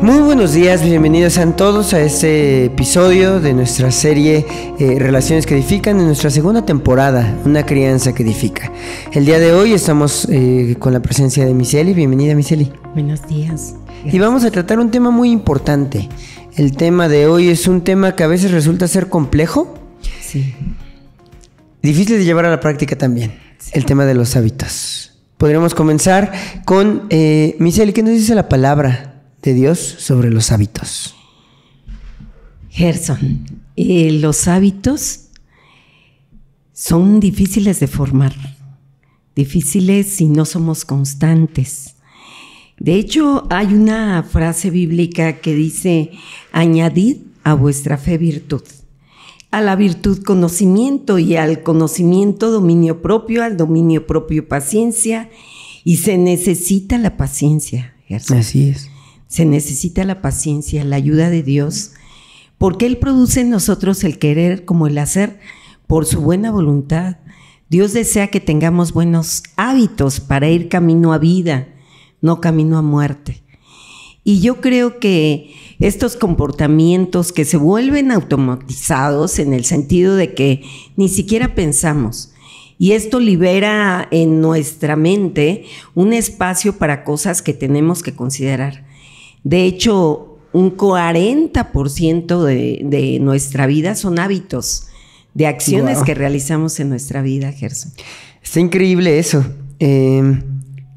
Muy buenos días, bienvenidos sean todos a este episodio de nuestra serie Relaciones que Edifican, en nuestra segunda temporada, Una crianza que edifica. El día de hoy estamos con la presencia de Miseli. Bienvenida, Miseli. Buenos días. Gracias. Y vamos a tratar un tema muy importante. El tema de hoy es un tema que a veces resulta ser complejo. Sí. Difícil de llevar a la práctica también. Sí. El tema de los hábitos. Podríamos comenzar con Miseli, ¿qué nos dice la palabra de Dios sobre los hábitos? Gerson, los hábitos son difíciles de formar, difíciles si no somos constantes. De hecho, hay una frase bíblica que dice: añadid a vuestra fe virtud, a la virtud conocimiento, y al conocimiento dominio propio, al dominio propio paciencia, y se necesita la paciencia, Gerson. Así es. Se necesita la paciencia, la ayuda de Dios, porque Él produce en nosotros el querer como el hacer por su buena voluntad. Dios desea que tengamos buenos hábitos para ir camino a vida, no camino a muerte. Y yo creo que estos comportamientos que se vuelven automatizados en el sentido de que ni siquiera pensamos, y esto libera en nuestra mente un espacio para cosas que tenemos que considerar. De hecho, un 40% de nuestra vida son hábitos, de acciones que realizamos en nuestra vida, Gerson. Está increíble eso.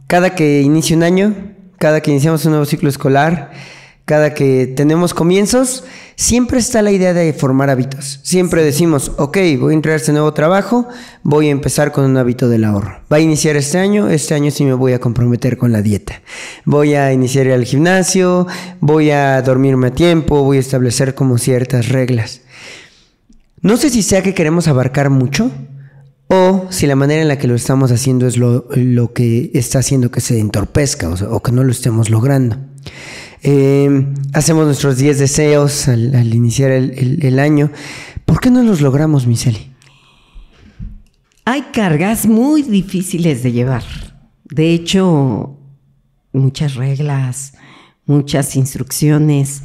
Cada que inicia un año, cada que iniciamos un nuevo ciclo escolar, cada que tenemos comienzos, siempre está la idea de formar hábitos. Siempre decimos, ok, voy a entrar a este nuevo trabajo, voy a empezar con un hábito del ahorro. Va a iniciar este año sí me voy a comprometer con la dieta. Voy a iniciar al gimnasio, voy a dormirme a tiempo, voy a establecer como ciertas reglas. No sé si sea que queremos abarcar mucho o si la manera en la que lo estamos haciendo es lo que está haciendo que se entorpezca o que no lo estemos logrando. Hacemos nuestros 10 deseos al iniciar el año. ¿Por qué no los logramos, Miseli? Hay cargas muy difíciles de llevar. De hecho, muchas reglas, muchas instrucciones.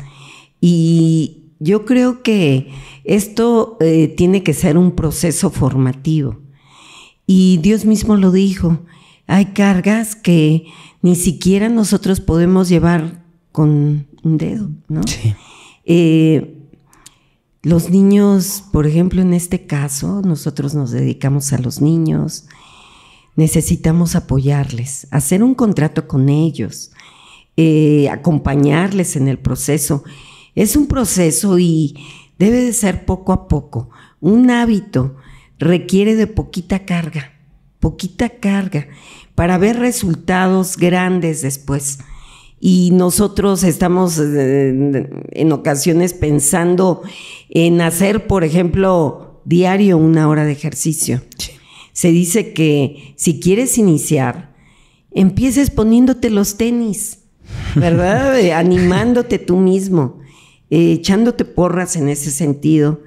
Y yo creo que esto tiene que ser un proceso formativo. Y Dios mismo lo dijo. Hay cargas que ni siquiera nosotros podemos llevar con un dedo, ¿no? Sí. Los niños, por ejemplo, en este caso, nosotros nos dedicamos a los niños, necesitamos apoyarles, hacer un contrato con ellos, acompañarles en el proceso. Es un proceso y debe de ser poco a poco. Un hábito requiere de poquita carga para ver resultados grandes después. Y nosotros estamos en ocasiones pensando en hacer, por ejemplo, diario 1 hora de ejercicio. Sí. Se dice que si quieres iniciar, empieces poniéndote los tenis, ¿verdad? Animándote tú mismo, echándote porras en ese sentido.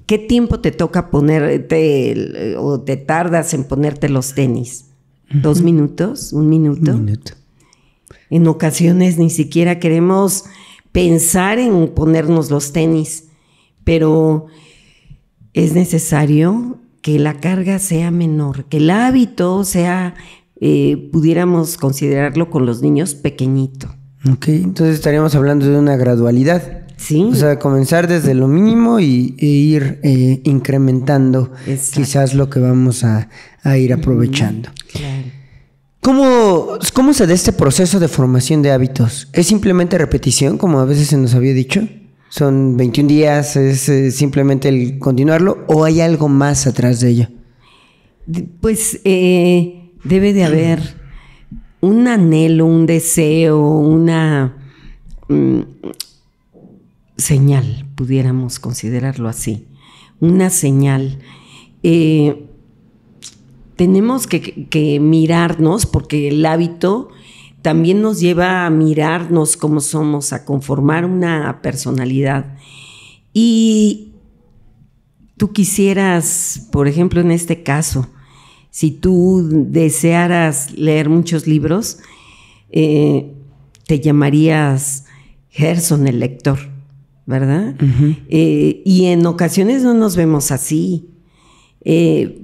¿Qué tiempo te toca ponerte o te tardas en ponerte los tenis? ¿2 minutos? ¿1 minuto? 1 minuto. En ocasiones ni siquiera queremos pensar en ponernos los tenis, pero es necesario que la carga sea menor, que el hábito sea, pudiéramos considerarlo con los niños pequeñito. Ok, entonces estaríamos hablando de una gradualidad. Sí. O sea, comenzar desde lo mínimo e ir incrementando. Exacto. Quizás lo que vamos a ir aprovechando. Claro. ¿Cómo se da este proceso de formación de hábitos? ¿Es simplemente repetición, como a veces se nos había dicho? ¿Son 21 días? ¿Es simplemente el continuarlo? ¿O hay algo más atrás de ello? Pues debe de haber un anhelo, un deseo, una señal, pudiéramos considerarlo así. Una señal. Tenemos que mirarnos, porque el hábito también nos lleva a mirarnos cómo somos, a conformar una personalidad. Y tú quisieras, por ejemplo, en este caso, si tú desearas leer muchos libros, te llamarías Gerson, el lector, ¿verdad? Y en ocasiones no nos vemos así.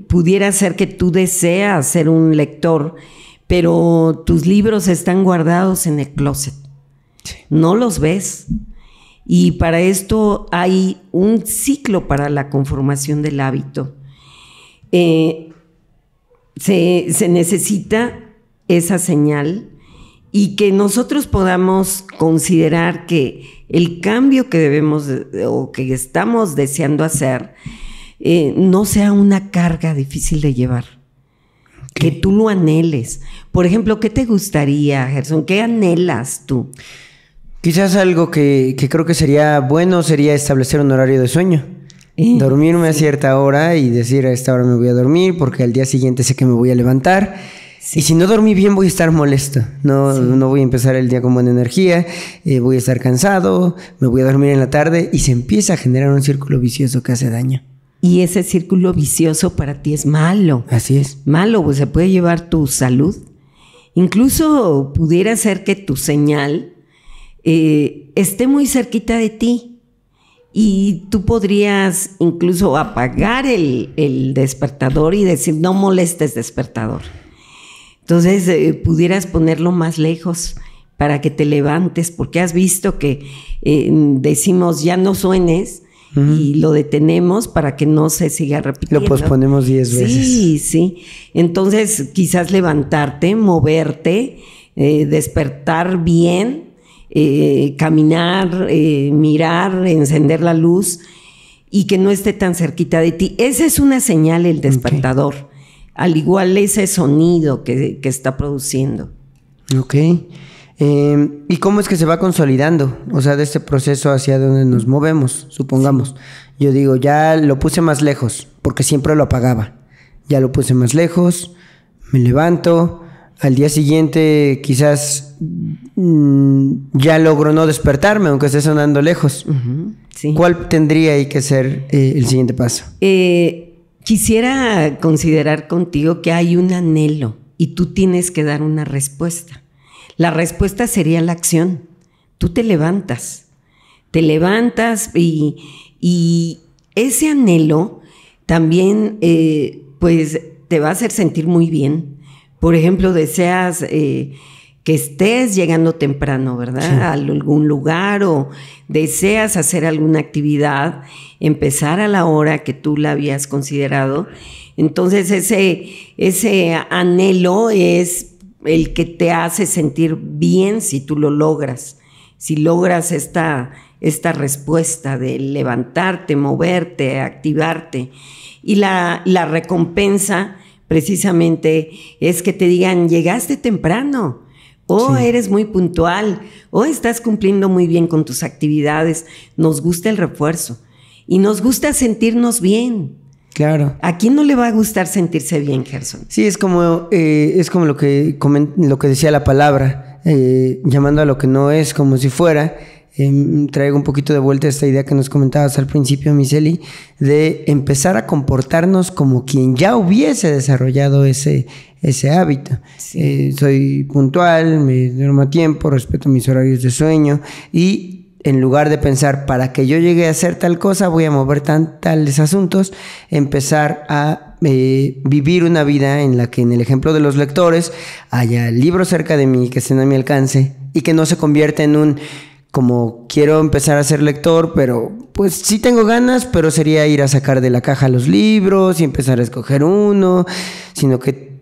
Pudiera ser que tú deseas ser un lector, pero tus libros están guardados en el closet. Sí. No los ves. Y para esto hay un ciclo para la conformación del hábito. Se necesita esa señal y que nosotros podamos considerar que el cambio que debemos o que estamos deseando hacer no sea una carga difícil de llevar. Okay. Que tú lo anheles. Por ejemplo, ¿qué te gustaría, Gerson? ¿Qué anhelas tú? Quizás algo que creo que sería bueno sería establecer un horario de sueño. Dormirme a cierta hora y decir a esta hora me voy a dormir porque al día siguiente sé que me voy a levantar. Sí. Y si no dormí bien voy a estar molesto. No voy a empezar el día con buena energía, voy a estar cansado, me voy a dormir en la tarde y se empieza a generar un círculo vicioso que hace daño. Y ese círculo vicioso para ti es malo. Así es. Malo, pues se puede llevar tu salud. Incluso pudiera ser que tu señal esté muy cerquita de ti y tú podrías incluso apagar el despertador y decir no molestes despertador. Entonces pudieras ponerlo más lejos para que te levantes, porque has visto que decimos ya no suenes y lo detenemos para que no se siga repitiendo. Lo posponemos 10 veces. Sí. Entonces quizás levantarte, moverte, despertar bien, caminar, mirar, encender la luz y que no esté tan cerquita de ti. Esa es una señal, el despertador. Okay. Al igual ese sonido que está produciendo. Ok. ¿Y cómo es que se va consolidando? O sea, de este proceso hacia donde nos movemos, supongamos. Sí. Yo digo, ya lo puse más lejos, porque siempre lo apagaba. Ya lo puse más lejos, me levanto. Al día siguiente quizás ya logro no despertarme, aunque esté sonando lejos. Sí. ¿Cuál tendría ahí que ser el siguiente paso? Quisiera considerar contigo que hay un anhelo y tú tienes que dar una respuesta. La respuesta sería la acción. Tú te levantas y ese anhelo también pues te va a hacer sentir muy bien. Por ejemplo, deseas que estés llegando temprano, ¿verdad? Sí. A algún lugar o deseas hacer alguna actividad, empezar a la hora que tú la habías considerado. Entonces ese anhelo es el que te hace sentir bien si tú lo logras. Si logras esta respuesta de levantarte, moverte, activarte. Y la recompensa precisamente es que te digan, llegaste temprano, o eres muy puntual, o estás cumpliendo muy bien con tus actividades. Nos gusta el refuerzo y nos gusta sentirnos bien. Claro. ¿A quién no le va a gustar sentirse bien, Gerson? Sí, es como lo que decía la palabra, llamando a lo que no es como si fuera. Traigo un poquito de vuelta a esta idea que nos comentabas al principio, Miseli, de empezar a comportarnos como quien ya hubiese desarrollado ese hábito. Sí. Soy puntual, me duermo a tiempo, respeto mis horarios de sueño y en lugar de pensar para que yo llegue a hacer tal cosa voy a mover tales asuntos, empezar a vivir una vida en la que en el ejemplo de los lectores haya libros cerca de mí que estén a mi alcance y que no se convierta en un como quiero empezar a ser lector, pero pues sí tengo ganas, pero sería ir a sacar de la caja los libros y empezar a escoger uno, sino que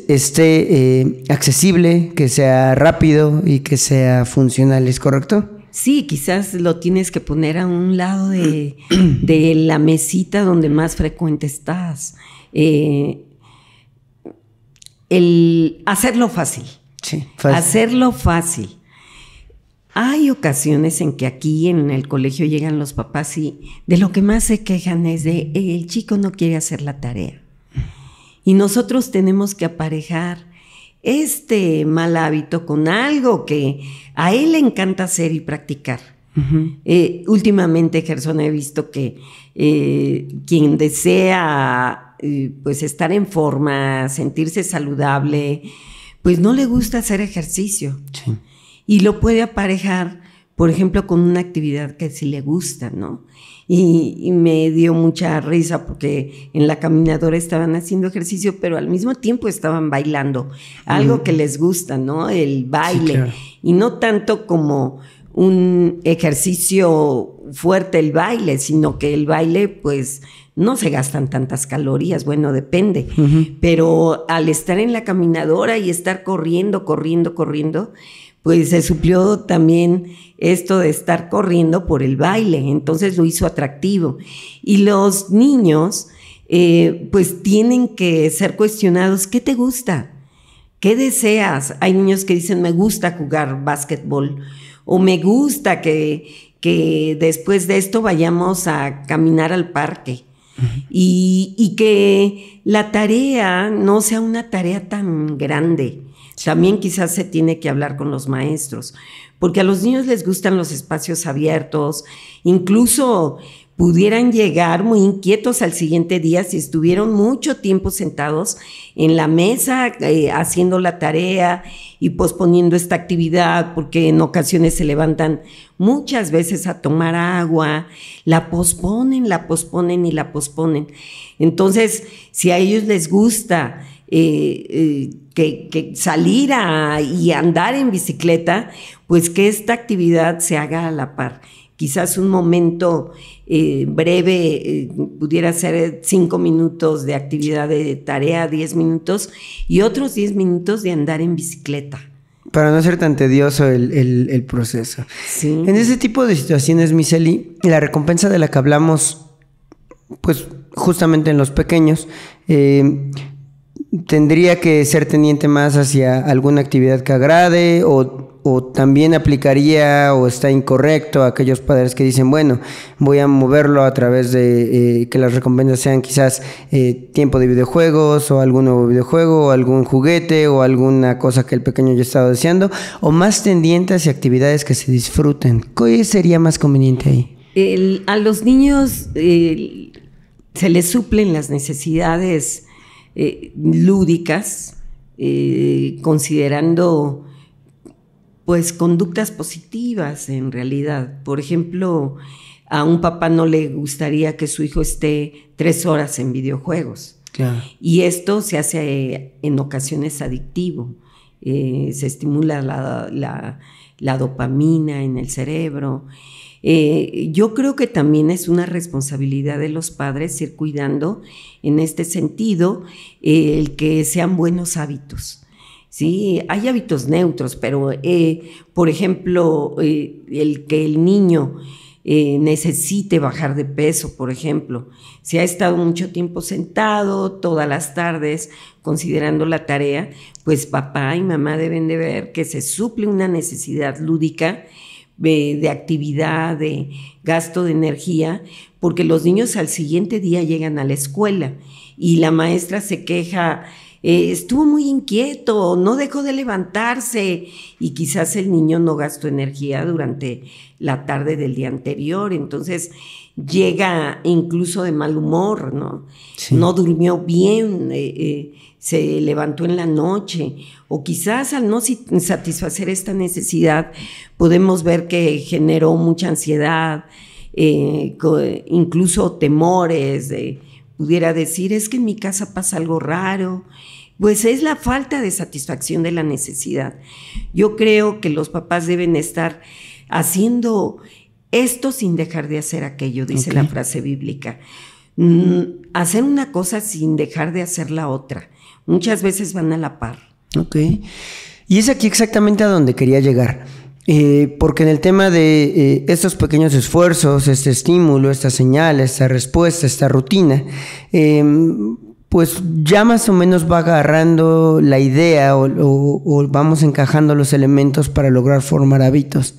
esté accesible, que sea rápido y que sea funcional, ¿es correcto? Sí, quizás lo tienes que poner a un lado de la mesita donde más frecuente estás. Hacerlo fácil. Sí, fácil. Hacerlo fácil. Hay ocasiones en que aquí en el colegio llegan los papás y de lo que más se quejan es de el chico no quiere hacer la tarea. Y nosotros tenemos que aparejar este mal hábito con algo que a él le encanta hacer y practicar. Últimamente, Gerson, he visto que quien desea pues estar en forma, sentirse saludable, pues no le gusta hacer ejercicio. Sí. Y lo puede aparejar por ejemplo, con una actividad que sí le gusta, ¿no? Y me dio mucha risa porque en la caminadora estaban haciendo ejercicio, pero al mismo tiempo estaban bailando, algo que les gusta, ¿no? El baile, sí, claro. Y no tanto como un ejercicio fuerte el baile, sino que el baile, pues, no se gastan tantas calorías, bueno, depende, pero al estar en la caminadora y estar corriendo, pues se suplió también esto de estar corriendo por el baile, entonces lo hizo atractivo. Y los niños, pues tienen que ser cuestionados, ¿qué te gusta? ¿Qué deseas? Hay niños que dicen, me gusta jugar básquetbol, o me gusta que después de esto vayamos a caminar al parque. Y que la tarea no sea una tarea tan grande. También quizás se tiene que hablar con los maestros, porque a los niños les gustan los espacios abiertos, incluso pudieran llegar muy inquietos al siguiente día si estuvieron mucho tiempo sentados en la mesa haciendo la tarea y posponiendo esta actividad, porque en ocasiones se levantan muchas veces a tomar agua, la posponen. Entonces, si a ellos les gusta que salir y andar en bicicleta, pues que esta actividad se haga a la par. Quizás un momento breve pudiera ser 5 minutos de actividad de tarea, 10 minutos, y otros 10 minutos de andar en bicicleta. Para no ser tan tedioso el proceso. Sí. En ese tipo de situaciones, Miseli, la recompensa de la que hablamos, pues justamente en los pequeños, tendría que ser tendiente más hacia alguna actividad que agrade, o también aplicaría o está incorrecto a aquellos padres que dicen, bueno, voy a moverlo a través de que las recompensas sean quizás tiempo de videojuegos, o algún nuevo videojuego, o algún juguete, o alguna cosa que el pequeño ya estaba deseando, o más tendiente hacia actividades que se disfruten. ¿Qué sería más conveniente ahí? A los niños se les suplen las necesidades lúdicas, considerando pues conductas positivas en realidad. Por ejemplo, a un papá no le gustaría que su hijo esté 3 horas en videojuegos. Claro. Y esto se hace en ocasiones adictivo. Se estimula la dopamina en el cerebro. Yo creo que también es una responsabilidad de los padres ir cuidando en este sentido el que sean buenos hábitos. Sí, hay hábitos neutros, pero por ejemplo, el que el niño necesite bajar de peso, por ejemplo, si ha estado mucho tiempo sentado todas las tardes considerando la tarea, pues papá y mamá deben de ver que se suple una necesidad lúdica de actividad, de gasto de energía, porque los niños al siguiente día llegan a la escuela y la maestra se queja, estuvo muy inquieto, no dejó de levantarse, y quizás el niño no gastó energía durante la tarde del día anterior, entonces llega incluso de mal humor, ¿no? Sí. No durmió bien, se levantó en la noche, o quizás al no satisfacer esta necesidad podemos ver que generó mucha ansiedad, incluso temores, pudiera decir, es que en mi casa pasa algo raro. Pues es la falta de satisfacción de la necesidad. Yo creo que los papás deben estar haciendo esto sin dejar de hacer aquello, dice la frase bíblica. Hacer una cosa sin dejar de hacer la otra. Muchas veces van a la par. Ok. Y es aquí exactamente a donde quería llegar. Porque en el tema de estos pequeños esfuerzos, este estímulo, esta señal, esta respuesta, esta rutina, pues ya más o menos va agarrando la idea o vamos encajando los elementos para lograr formar hábitos.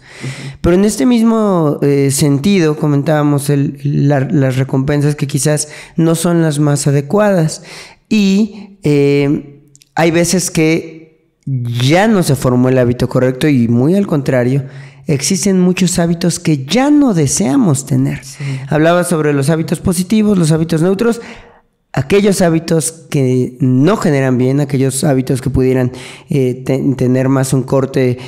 Pero en este mismo sentido comentábamos las recompensas que quizás no son las más adecuadas, y hay veces que ya no se formó el hábito correcto, y muy al contrario, existen muchos hábitos que ya no deseamos tener. Sí. Hablaba sobre los hábitos positivos, los hábitos neutros. aquellos hábitos que no generan bien, aquellos hábitos que pudieran tener más un corte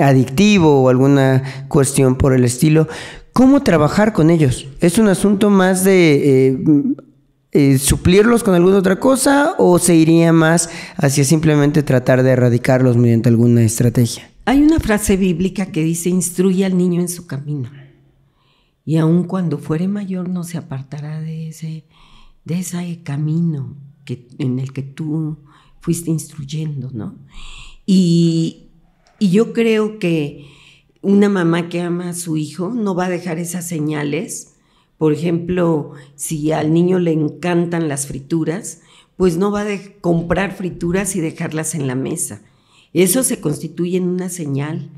adictivo o alguna cuestión por el estilo. ¿Cómo trabajar con ellos? ¿Es un asunto más de suplirlos con alguna otra cosa o se iría más hacia simplemente tratar de erradicarlos mediante alguna estrategia? Hay una frase bíblica que dice: instruye al niño en su camino, y aun cuando fuere mayor no se apartará de ese camino en el que tú fuiste instruyendo, ¿no? Y yo creo que una mamá que ama a su hijo no va a dejar esas señales. Por ejemplo, si al niño le encantan las frituras, pues no va a comprar frituras y dejarlas en la mesa. Eso se constituye en una señal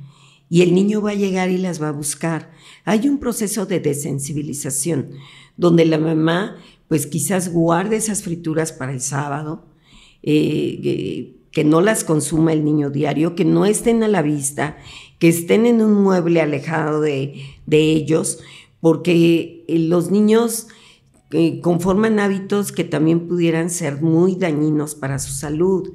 y el niño va a llegar y las va a buscar. Hay un proceso de desensibilización donde la mamá pues quizás guarde esas frituras para el sábado, que no las consuma el niño diario, que no estén a la vista, que estén en un mueble alejado de ellos, porque los niños conforman hábitos que también pudieran ser muy dañinos para su salud.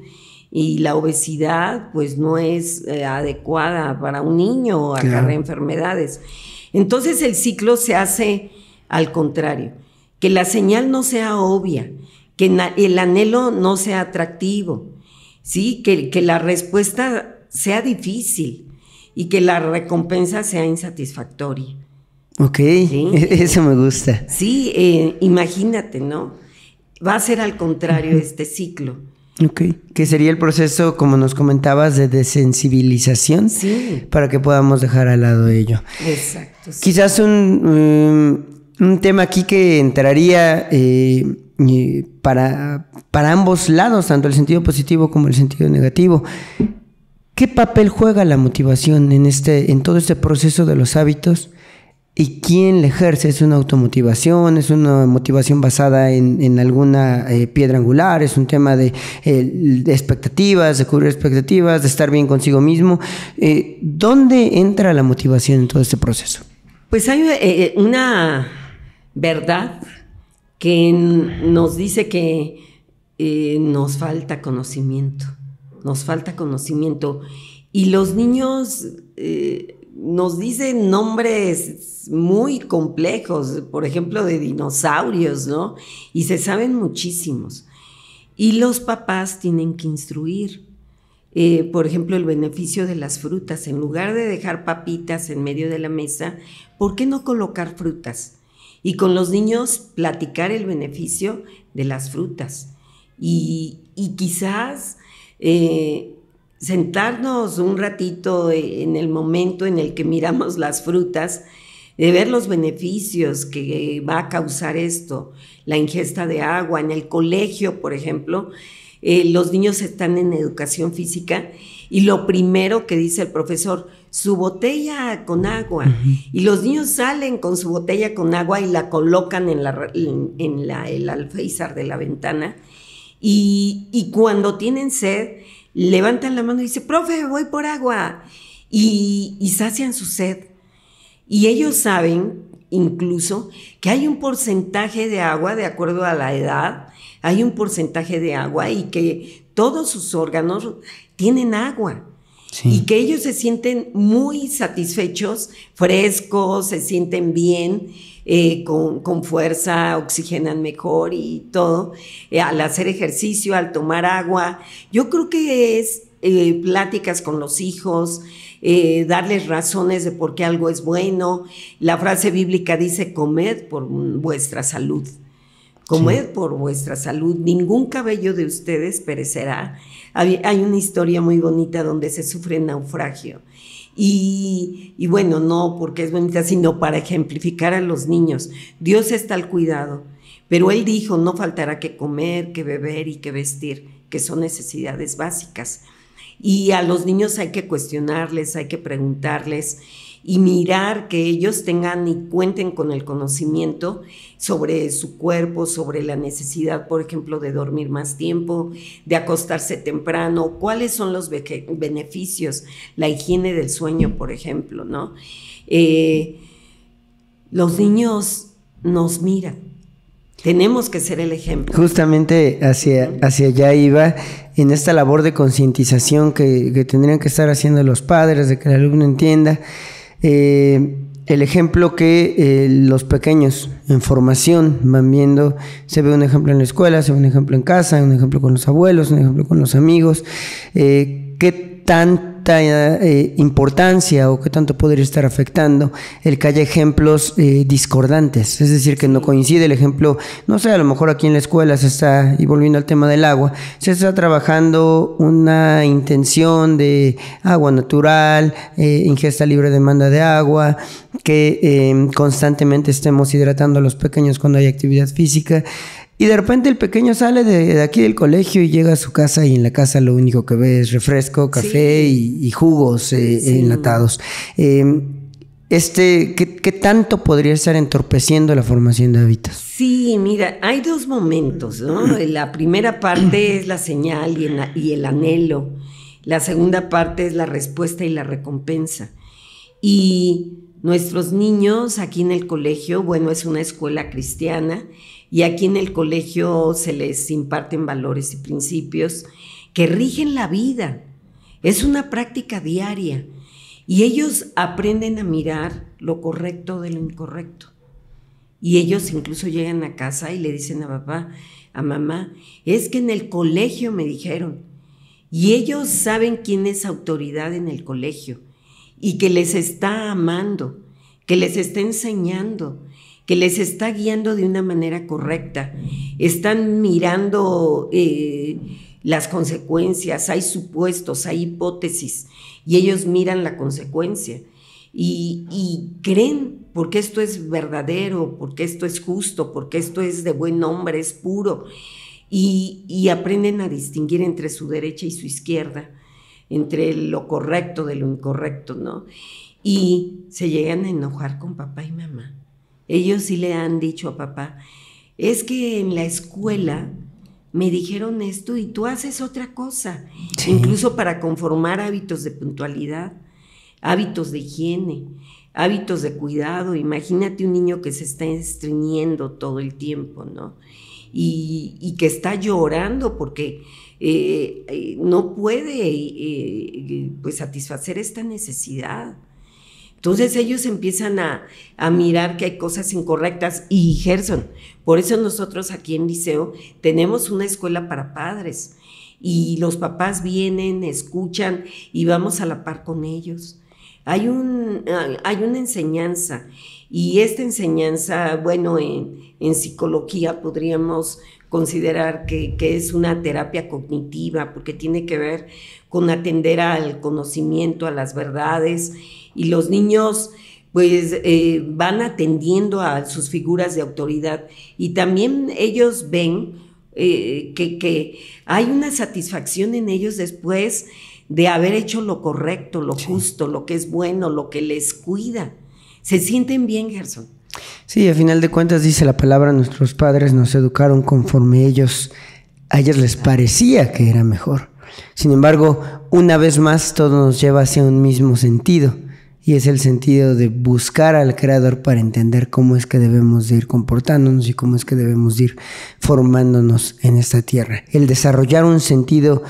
Y la obesidad pues no es adecuada para un niño, acarrea enfermedades. Entonces el ciclo se hace al contrario, que la señal no sea obvia, que el anhelo no sea atractivo, ¿sí? Que la respuesta sea difícil y que la recompensa sea insatisfactoria. Ok, ¿sí? Eso me gusta. Sí, imagínate, ¿no? Va a ser al contrario este ciclo. Ok, que sería el proceso, como nos comentabas, de desensibilización, sí, para que podamos dejar al lado ello. Exacto. Sí. Quizás un tema aquí que entraría para ambos lados, tanto el sentido positivo como el sentido negativo. ¿Qué papel juega la motivación en todo este proceso de los hábitos? ¿Y quién le ejerce? ¿Es una automotivación? ¿Es una motivación basada en alguna piedra angular? ¿Es un tema de expectativas, de cubrir expectativas, de estar bien consigo mismo? ¿Dónde entra la motivación en todo este proceso? Pues hay una verdad que nos dice que nos falta conocimiento. Nos falta conocimiento. Y los niños nos dicen nombres muy complejos, por ejemplo, de dinosaurios, ¿no? Y se saben muchísimos. Y los papás tienen que instruir. Por ejemplo, el beneficio de las frutas. En lugar de dejar papitas en medio de la mesa, ¿por qué no colocar frutas? Y con los niños platicar el beneficio de las frutas. Y quizás sentarnos un ratito en el momento en el que miramos las frutas, de ver los beneficios que va a causar esto, la ingesta de agua. En el colegio, por ejemplo, los niños están en educación física y lo primero que dice el profesor: su botella con agua. Y los niños salen con su botella con agua y la colocan en el alféizar de la ventana, y cuando tienen sed levantan la mano y dicen: profe, voy por agua, y sacian su sed. Y ellos saben incluso que hay un porcentaje de agua, de acuerdo a la edad, hay un porcentaje de agua y que todos sus órganos tienen agua. Sí. Y que ellos se sienten muy satisfechos, frescos, se sienten bien, con fuerza, oxigenan mejor y todo, al hacer ejercicio, al tomar agua. Yo creo que es pláticas con los hijos, darles razones de por qué algo es bueno. La frase bíblica dice: comed por vuestra salud. Comed sí. Por vuestra salud, ningún cabello de ustedes perecerá. Hay una historia muy bonita donde se sufre naufragio. Y bueno, no porque es bonita, sino para ejemplificar a los niños. Dios está al cuidado, pero Él dijo: no faltará que comer, que beber y que vestir, que son necesidades básicas. Y a los niños hay que cuestionarles, hay que preguntarles y mirar que ellos tengan y cuenten con el conocimiento sobre su cuerpo, sobre la necesidad, por ejemplo, de dormir más tiempo, de acostarse temprano, cuáles son los beneficios, la higiene del sueño, por ejemplo, ¿no? Los niños nos miran Tenemos que ser el ejemplo. Justamente hacia allá iba, en esta labor de concientización que tendrían que estar haciendo los padres, de que el alumno entienda el ejemplo que los pequeños en formación van viendo. Se ve un ejemplo en la escuela, se ve un ejemplo en casa, un ejemplo con los abuelos, un ejemplo con los amigos. ¿Qué tanta importancia o qué tanto podría estar afectando el que haya ejemplos discordantes? Es decir, que no coincide el ejemplo, no sé, a lo mejor aquí en la escuela se está, y volviendo al tema del agua, se está trabajando una intención de agua natural, ingesta libre demanda de agua, que constantemente estemos hidratando a los pequeños cuando hay actividad física. Y de repente el pequeño sale de aquí del colegio y llega a su casa, y en la casa lo único que ve es refresco, café y jugos enlatados. ¿Qué tanto podría estar entorpeciendo la formación de hábitos? Sí, mira, hay dos momentos, ¿no? La primera parte es la señal y el anhelo. La segunda parte es la respuesta y la recompensa. Y nuestros niños aquí en el colegio, bueno, es una escuela cristiana, y aquí en el colegio se les imparten valores y principios que rigen la vida. Es una práctica diaria y ellos aprenden a mirar lo correcto de lo incorrecto. Y ellos incluso llegan a casa y le dicen a papá, a mamá, es que en el colegio me dijeron. Y ellos saben quién es autoridad en el colegio y que les está amando, que les está enseñando, que les está guiando de una manera correcta. Están mirando las consecuencias, hay supuestos, hay hipótesis, y ellos miran la consecuencia y creen, porque esto es verdadero, porque esto es justo, porque esto es de buen hombre, es puro, y aprenden a distinguir entre su derecha y su izquierda, entre lo correcto de lo incorrecto, ¿no? Y se llegan a enojar con papá y mamá. Ellos sí le han dicho a papá, es que en la escuela me dijeron esto y tú haces otra cosa. Sí. Incluso para conformar hábitos de puntualidad, hábitos de higiene, hábitos de cuidado. Imagínate un niño que se está estreñiendo todo el tiempo, ¿no? Y que está llorando porque no puede pues satisfacer esta necesidad. Entonces ellos empiezan a mirar que hay cosas incorrectas. Y Gerson, por eso nosotros aquí en Liceo tenemos una escuela para padres y los papás vienen, escuchan y vamos a la par con ellos. Hay una enseñanza, y esta enseñanza, bueno, en psicología podríamos considerar que es una terapia cognitiva, porque tiene que ver con atender al conocimiento, a las verdades, y los niños pues van atendiendo a sus figuras de autoridad, y también ellos ven que hay una satisfacción en ellos después de haber hecho lo correcto, lo justo, lo que es bueno, lo que les cuida. Se sienten bien, Gerson. Sí, a final de cuentas dice la palabra, nuestros padres nos educaron conforme a ellos les parecía que era mejor. Sin embargo, una vez más todo nos lleva hacia un mismo sentido, y es el sentido de buscar al Creador para entender cómo es que debemos de ir comportándonos y cómo es que debemos de ir formándonos en esta tierra. El desarrollar un sentido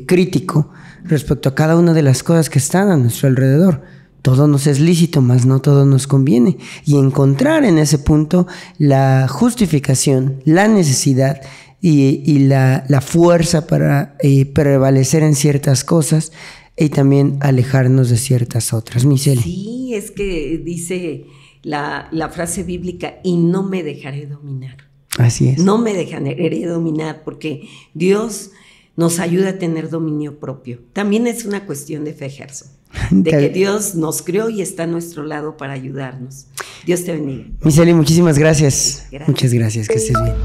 crítico respecto a cada una de las cosas que están a nuestro alrededor. Todo nos es lícito, mas no todo nos conviene. Y encontrar en ese punto la justificación, la necesidad y la fuerza para prevalecer en ciertas cosas y también alejarnos de ciertas otras. Miseli. Sí, es que dice la frase bíblica, y no me dejaré dominar. Así es. No me dejaré dominar, porque Dios nos ayuda a tener dominio propio. También es una cuestión de fe, Gerson, de que Dios nos creó y está a nuestro lado para ayudarnos. Dios te bendiga. Miseli, muchísimas gracias. Muchas gracias, que estés bien.